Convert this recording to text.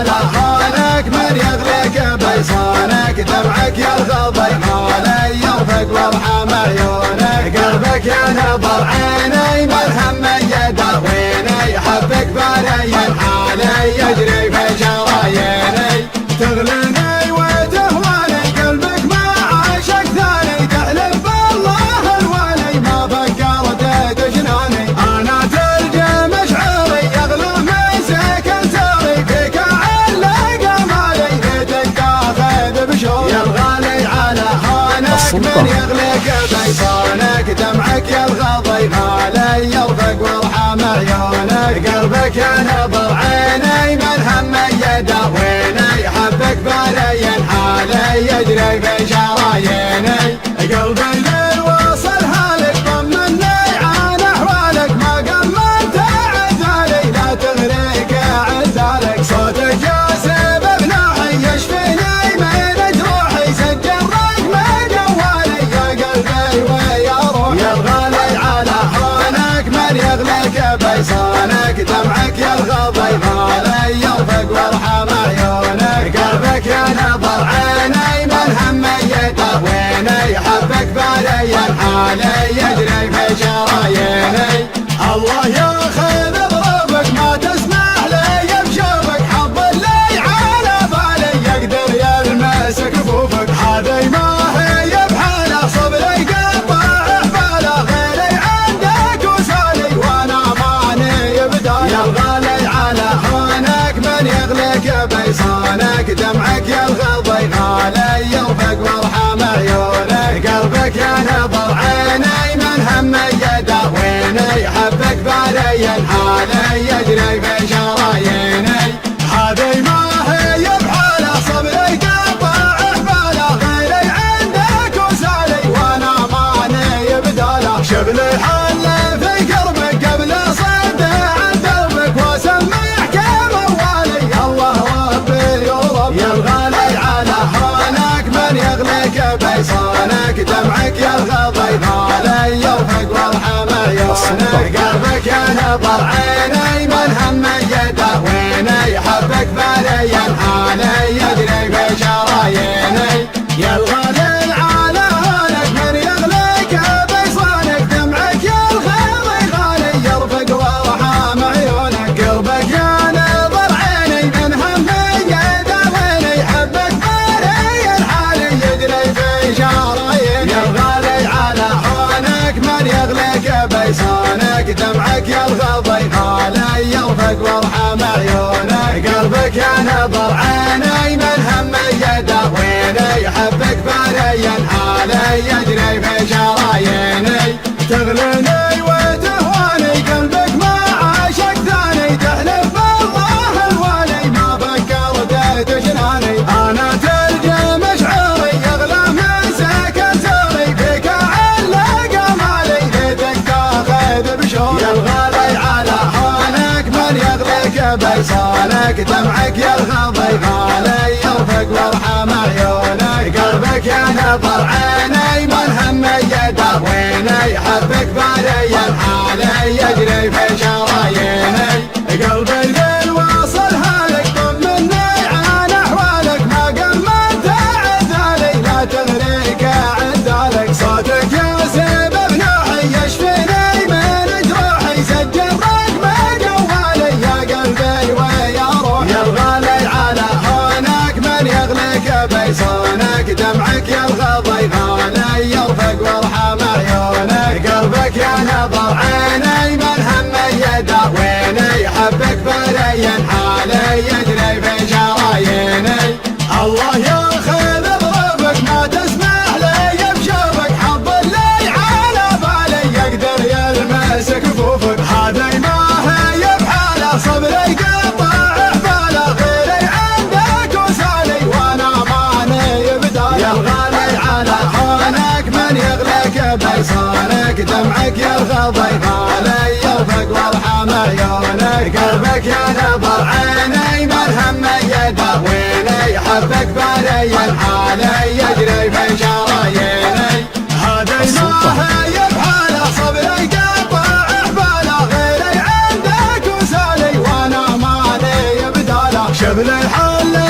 على هونك من يغلق بيصانك دمعك يلغضي مالي يرفق وارحم عيونك قلبك ينظر عيني مرهم يداويني حبك بارين حالي يجري في شراييني تغلني وتهواني قلبك ما عاشق ثاني تحلف بالله الوالي ما فكرت تجناني انا ترجم مشعري يغلو من سكن ساري فيك علق مالي ليتك تاخذ بشوق يا الغالي على هونك من يغلق بيصانك دمعك يلغضي مالي يرفق وارحم عيونك قلبك ينظر عيني من هم يداويني حبك بارين حالي يجري في شراييني قلبي للوصل هالك طمني عن احوالك ما قمنت عذالي لا تغريك عزالك صوتك يا سبب ناحي يشفيني من جروحي سجل رقم جوالي يا قلبي ويا روحي يا الغالي على هونك من يغلق بيصانك دمعك يلغضي مالي يرفق وارحم عيونك قلبك ينظر عيني من هم يداويني حبك بارين حالي يجري في شراييني الله ياخذ ظروفك ما تسمح لي بشوفك حظ اللي على بالي يقدر يلمس كفوفك هذي ما هي بحاله صبري قطع حباله غيري عندك وسالي وانا ماني بدايه يا الغالي على هونك من يغلق بيصانك دمعك يلغضي غالي يرفق وارحم عيونك قلبك ينظر عيني من هم يداويني حبك بارين حالي يجري في شراييني هذي ما هي بحاله صبري قطع حباله غيري عندك وسالي وانا ماني بداله شغلي حل في قربك قبل صد عن دربك واسمع كم موالي الله ربي ورب يا الغالي على هونك من يغلق بيصانك دمعك يلغضي مالي يرفق وارحم عيونك قلبك ينظر عيني من هم يداويني حبك بارين حالي يجري في شراييني يا الغالي على هونك من يغلق بيصانك دمعك يلغضي غالي يرفق وارحم عيونك قلبك ينظر عيني من هم يداويني حبك بارين حالي يجري في شراييني يا الغالي على هونك من يغلق بيصانك دمعك يلغضي غالي يرفق وارحم عيونك قلبك ينظر عيني من هم يداويني حبك بارين حالي يجري في شراييني تغلني وتهواني قلبك ما عاشق ثاني تحلف بالله الوالي ما فكرت تجناني انا ترجم مشعري يغلى من سكن ساري فيك علق مالي ليتك تاخذ بشوق يا الغالي على هونك من يغلق بيصانك دمعك يلغضي غالي يرفق وارحم عيونك قلبك ينظر عيني من هم يداويني حبك بارين حالي يجري في شراييني قلبي للوصل هالك طمني عن احوالك ما قمنت عذالي لا تغريك عذالك صوتك يا سبب نوحي يشفيني من جروحي سجل رقم جوالي يا قلبي ويا روحي يا الغالي على هونك من يغلق بيصانك دمعك يلغضي غالي يرفق وارحم عيونك قلبك ينظر عيني من هم يداويني حبك بارين حالي يجري في شراييني الله ياخذ ظروفك ما تسمح لي بشوفك حظ اللي على بالي يقدر يلمس كفوفك هذي ما هي بحاله صبري قطع حباله غيري عندك وسالي وانا ماني بدايه يا الغالي على هونك من يغلق بيصانك دمعك يلغضي غالي يرفق وارحم عيونك قلبك ينظر عيني من هم يداويني حبك بارين حالي يجري في شراييني هذي ما هي بحاله صبري قطع حباله غيري عندك وسالي وانا ماني بداله شبل الحل